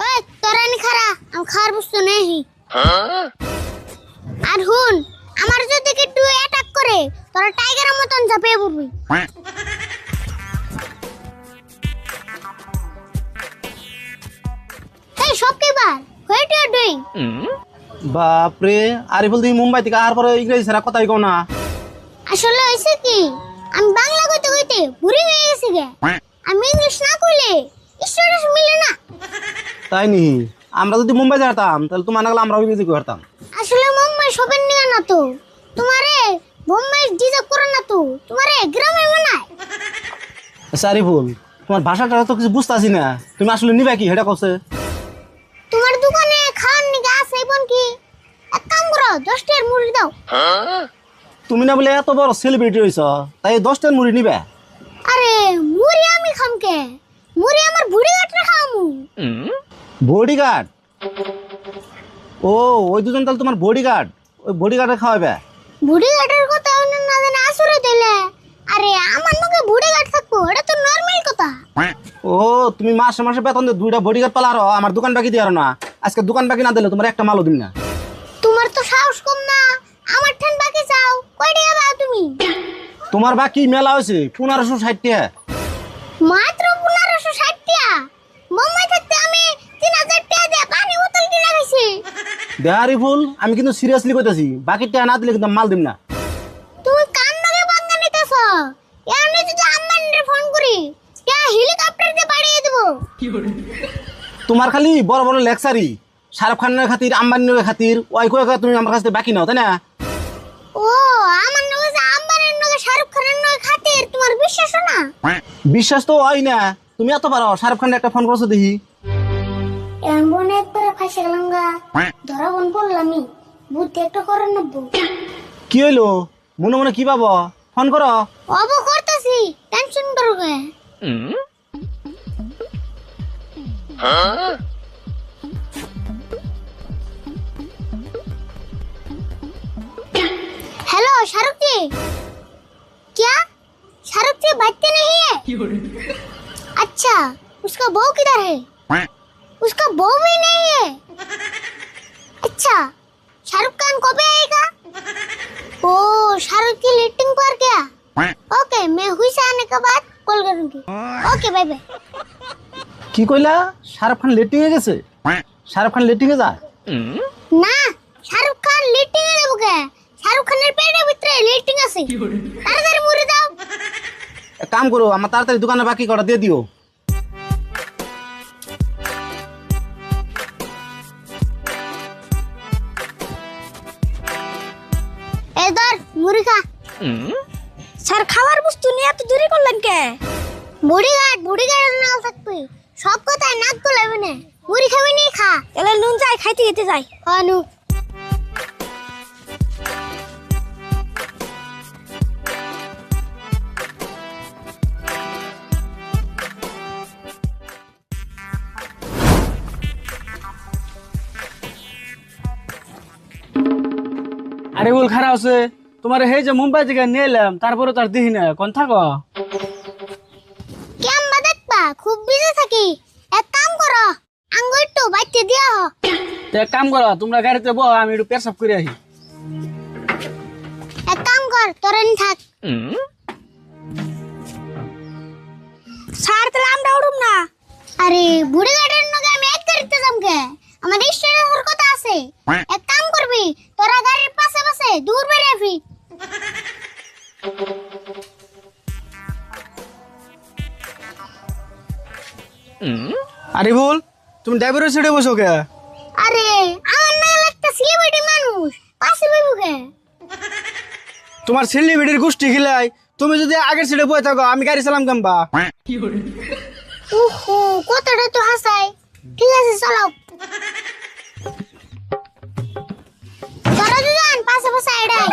ওই তোরা নি খারা আম খার বস্তু নেই আর হুন আমার যদি একটু অ্যাটাক করে তোরা টাইগারের মতন ঝাঁপিয়ে পড়বি এই সব কি বার হোয়াট ইউ আর ডুইং বাপরে আরিফুল তুমি মুম্বাই থেকে আর পরে ইংরেজি ছাড়া কথাই কও না। আসলে হইছে কি আমি বাংলা কইতে কইতে বুড়ি হয়ে গেছি গে আমি ইংলিশ না কইলে স্টুডেন্ট মিলে না। তাই নি আমরা যদি মুম্বাই যেতাম তাহলে তোমার নাগলে আমরা ইংরেজি করতাম। আসলে মুম্বাই সবের নিয়ে না তো তোমারে বোম্বাই ডিজার্ভ করে না তো তোমারে গ্রামে মনায়। আচ্ছা আরিফুল তোমার ভাষাটা তো কিছু বুঝতাছি না, তুমি আসলে নিবা কি সেটা কছে? তোমার দোকানে খাওয়ার নিকে আছে বোন কি এক কাম করো 10 টাকার মুড়ি দাও। তুমি না বলে এত বড় সেলিব্রিটি হইছ তাই 10টার মুড়ি নিবা? আরে মুড়ি আমি খামকে মুড়ি আমার বুড়ি গাটরে খামু। বডিগার্ড? ও ওই দুজন তাহলে তোমার বডিগার্ড, ওই বডিগার্ডে খাওয়াবে? বুড়ি গাটের কথা অন্য না জানে আসরে দিলে আরে আমার মুখে বুড়ি গাট থাকবো এটা তো নরমাল কথা। ও তুমি মাসে মাসে বেতন দিয়ে 2টা বডিগার্ড পালারো, আমার দোকান বাকি দিয়ে না। আজকে দোকান বাকি না দিলে তোমার একটা মালও দিন না। তোমার তো সাহস কম না আমার ঠান বাকি চাও কয় টাকা দাও তুমি? তোমার বাকি মেলা হয়েছে 1560 টাকা। মাত্র 1560 টাকা? মুম্বাই থাকতে আমি 3000 টাকা দিয়ে পানি বোতল কিনে খাইছি। দেহারি ফুল আমি কিন্তু সিরিয়াসলি কইতাছি, বাকি টাকা না দিলে কিন্তু মাল দিম না। তুমি কান নাগে বাঙ্গা নিতেছ এমনি যদি আম্মানিরে ফোন করি ইয়া হেলিকপ্টার দিয়ে পাঠিয়ে দেব। তোমার খালি বড় বড় লেকচারি শাহরুখ খানের খাতির আম্বানির খাতির ওই কয়ে তুমি আমার কাছ থেকে বাকি নাও তাই না? ও আমার নগে যে আম্বানির নগে শাহরুখ খানের নগে খাতির তোমার বিশ্বাস না? বিশ্বাস তো হয় না, তুমি এত পারো শাহরুখ খানের একটা ফোন করছো দেখি। এমন বনে একবারে ফাঁসে গেলাম গা ধরা বন পড়লামই বুদ্ধি একটা করে নেবো। কি হইলো মনে মনে কি পাবো? ফোন করো। অব করতেছি টেনশন করো গে। हेलो शाहरुख जी, क्या शाहरुख जी बचते नहीं है? अच्छा उसका बहू किधर है? उसका बहू भी नहीं है। अच्छा शाहरुख खान कब आएगा? ओ शाहरुख की लेटिंग पर क्या? ओके मैं हुई से आने के बाद कॉल करूंगी। Okay bye bye. কি কইলা? শাহরুখ খান লেটিং এ গেছে? শাহরুখ খান লেটিং এ যায় না শাহরুখ খান লেটিং এ যাবো কে? শাহরুখ খানের পেটের ভিতরে লেটিং আছে। তাড়াতাড়ি মুড়ি দাও। এক কাম করো আমার তাড়াতাড়ি দোকানে বাকি কটা দিয়ে দিও। এই ধর মুড়ি খা। স্যার খাবার বস্তু নিয়ে এত দেরি করলেন কে? বুড়িঘাট নাল থাকবে সব কথায় নাক গলাবে না। মুড়ি খাবি নি খা। এলে নুন চাই খাইতে খেতে যাই। নু আরে বল খারাপ আছে তোমার হে যে মুম্বাই থেকে নিয়ে এলাম তারপরে তার দিহি না কোন থাকো। কেমবা দেখবা খুব বিজি থাকি। এক কাম করো আঙ্গুর একটু বাইতে দিয়া হ। তো এক কাম করো তোমরা গাড়িতে বহ আমি একটু পেশাব করে আসি। এক কাম কর তোরেন থাক। স্যার তাহলে আমরা উঠুম না। আরে বুড়িঘাটের নগে আমি এক গাড়িতে যামকে আমার স্টেশনের কথা আছে। এক কাম করবি তোরা গাড়ির পাশে পাশে দূর বেরিয়ে ফি। আরে বল তুমি ড্রাইভারের সিটে বসো কে? আরে আমার না একটা সেলিব্রিটি মানুষ পাশে বইবুকে। তোমার সেলিব্রিটির গোষ্ঠী খিলাই তুমি যদি আগের সিটে বসে থাকো আমি গাড়ি চালাম কেমবা? ওহো কতটা তো হাসাই। ঠিক আছে চালাও। তোরা দুজন পাশে পাশে এড়াই।